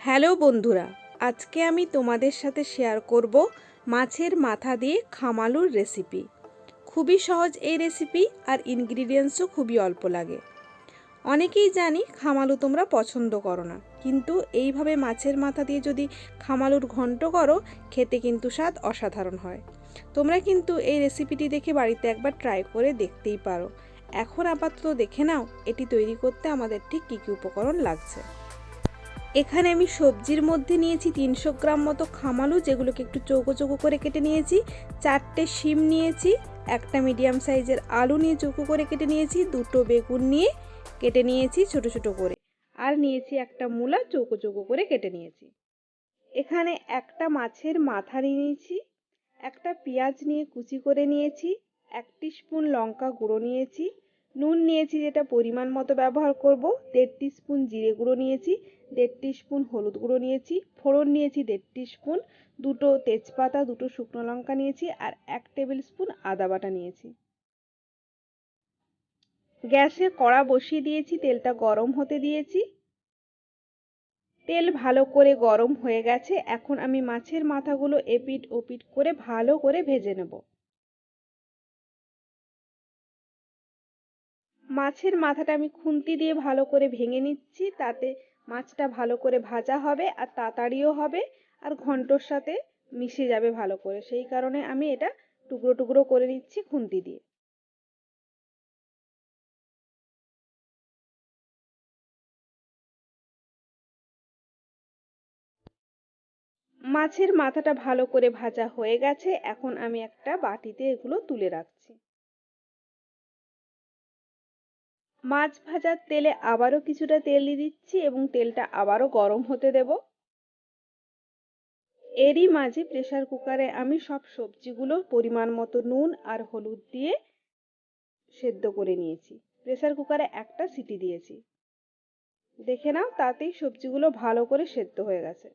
Hello বন্ধুরা, আজকে আমি তোমাদের সাথে শেয়ার করব মাছের মাথা দিয়ে খামালুর রেসিপি। খুবই সহজ এই রেসিপি, আর ইনগ্রিডিয়েন্টসও খুবই অল্প লাগে। অনেকেই জানি খামালু তোমরা পছন্দ করো না, কিন্তু এইভাবে মাছের মাথা দিয়ে যদি খামালুর ঘন্ট করো, খেতে কিন্তু স্বাদ অসাধারণ হয়। তোমরা কিন্তু এই রেসিপিটি দেখে বাড়িতে একবার ট্রাই করে দেখতেই পারো। এখন আপাতত দেখে নাও এটি তৈরি করতে আমাদের ঠিক কী কী উপকরণ লাগছে। এখানে আমি সবজির মধ্যে নিয়েছি 300 গ্রাম মতো খামালু, যেগুলোকে একটু চৌকো চৌকো করে কেটে নিয়েছি। 4টে শিম নিয়েছি, একটা মিডিয়াম সাইজের আলু নিয়ে চৌকো করে কেটে নিয়েছি, 2টো বেগুন নিয়ে কেটে নিয়েছি ছোট ছোট করে, আর নিয়েছি একটা মূলা চৌকো চৌকো করে কেটে নিয়েছি। এখানে একটা মাছের মাথা নিয়েছি, একটা পেঁয়াজ নিয়ে কুচি করে নিয়েছি, 1 টিস্পুন লঙ্কা গুঁড়ো নিয়েছি, নুন নিয়েছি যেটা পরিমাণ মতো ব্যবহার করব, 1.5 টিস্পুন জিরে গুঁড়ো নিয়েছি, 1.5 টিস্পুন হলুদ গুঁড়ো নিয়েছি, ফোড়ন নিয়েছি 1.5 টিস্পুন, 2টো তেজপাতা, 2টো শুকনো লঙ্কা নিয়েছি, আর 1 টেবিল স্পুন আদা বাটা নিয়েছি। গ্যাসে কড়া বসিয়ে দিয়েছি, তেলটা গরম হতে দিয়েছি। তেল ভালো করে গরম হয়ে গেছে, এখন আমি মাছের মাথাগুলো এপিট ওপিট করে ভালো করে ভেজে নেব। মাছের মাথাটা আমি খুন্তি দিয়ে ভালো করে ভেঙে নিচ্ছি, তাতে মাছটা ভালো করে ভাজা হবে আর তাড়াতাড়িও হবে, আর ঘন্টর সাথে মিশে যাবে ভালো করে। সেই কারণে আমি এটা টুকরো টুকরো করে নিচ্ছি খুন্তি দিয়ে। মাছের মাথাটা ভালো করে ভাজা হয়ে গেছে, এখন আমি একটা বাটিতে এগুলো তুলে রাখছি। মাছ ভাজার তেলে আবারও কিছুটা তেল দিয়ে দিচ্ছি এবং তেলটা আবারও গরম হতে দেব। এরই মাঝে প্রেসার কুকারে আমি সব সবজিগুলো পরিমাণ মতো নুন আর হলুদ দিয়ে সেদ্ধ করে নিয়েছি। প্রেসার কুকারে একটা সিটি দিয়েছি। দেখে নাও, তাতেই সবজিগুলো ভালো করে সেদ্ধ হয়ে গেছে।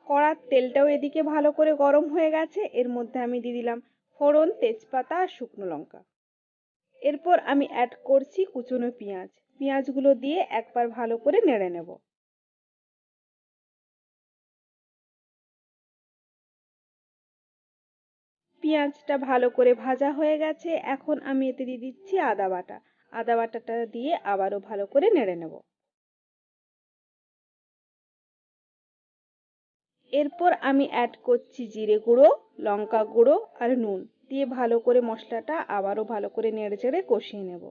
কড়ার তেলটাও এদিকে ভালো করে গরম হয়ে গেছে, এর মধ্যে আমি দিয়ে দিলাম ফোড়ন, তেজপাতা আর শুকনো লঙ্কা। এরপর আমি অ্যাড করছি কুচনো পেঁয়াজ। পেঁয়াজগুলো দিয়ে একবার ভালো করে নেড়ে নেব। পেঁয়াজটা ভালো করে ভাজা হয়ে গেছে, এখন আমি এতে দিয়ে দিচ্ছি আদা বাটা। আদা বাটাটা দিয়ে আবারও ভালো করে নেড়ে নেব। এরপর আমি অ্যাড করছি জিরে গুঁড়ো, লঙ্কা গুঁড়ো আর নুন দিয়ে ভালো করে মশলাটা আবারও ভালো করে নেড়েচেড়ে কষিয়ে নেব।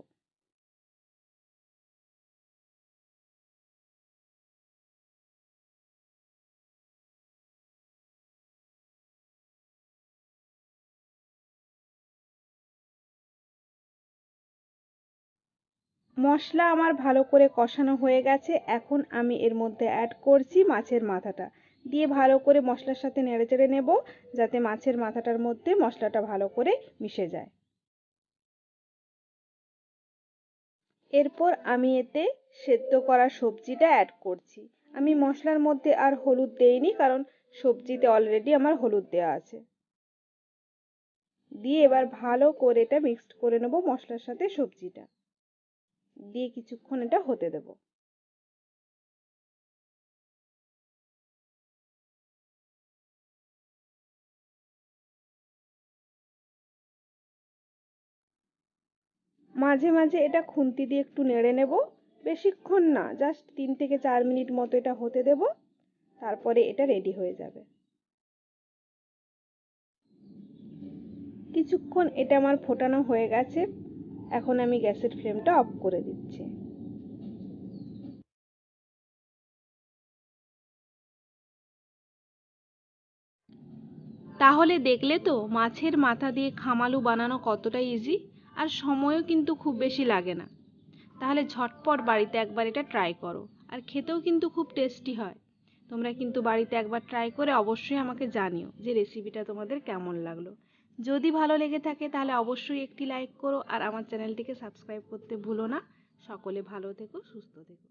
মশলা আমার ভালো করে কষানো হয়ে গেছে, এখন আমি এর মধ্যে অ্যাড করছি মাছের মাথাটা দিয়ে ভালো করে মশলার সাথে নেড়েচেড়ে নেব, যাতে মাছের মাথাটার মধ্যে মশলাটা ভালো করে মিশে যায়। এরপর আমি এতে সেদ্ধ করা সবজিটা অ্যাড করছি। আমি মশলার মধ্যে আর হলুদ দেইনি, কারণ সবজিতে অলরেডি আমার হলুদ দেওয়া আছে। দিয়ে এবার ভালো করে এটা মিক্সড করে নেব মশলার সাথে সবজিটা দিয়ে, কিছুক্ষণ এটা হতে দেব। মাঝে মাঝে এটা খুন্তি দিয়ে একটু নেড়ে নেব, বেশিক্ষণ না, জাস্ট 3 থেকে 4 মিনিট মতো এটা হতে দেব, তারপরে এটা রেডি হয়ে যাবে। কিছুক্ষণ এটা আমার ফোটানো হয়ে গেছে, এখন আমি গ্যাসের ফ্লেমটা অফ করে দিচ্ছি। তাহলে দেখলে তো মাছের মাথা দিয়ে খামালু বানানো কতটা ইজি, আর সময়ও কিন্তু খুব বেশি লাগে না। তাহলে ঝটপট বাড়িতে একবার এটা ট্রাই করো, আর খেতেও কিন্তু খুব টেস্টি হয়। তোমরা কিন্তু বাড়িতে একবার ট্রাই করে অবশ্যই আমাকে জানিও যে রেসিপিটা তোমাদের কেমন লাগলো। যদি ভালো লেগে থাকে তাহলে অবশ্যই একটি লাইক করো, আর আমার চ্যানেলটিকে সাবস্ক্রাইব করতে ভুলো না। সকলে ভালো থেকো, সুস্থ থেকো।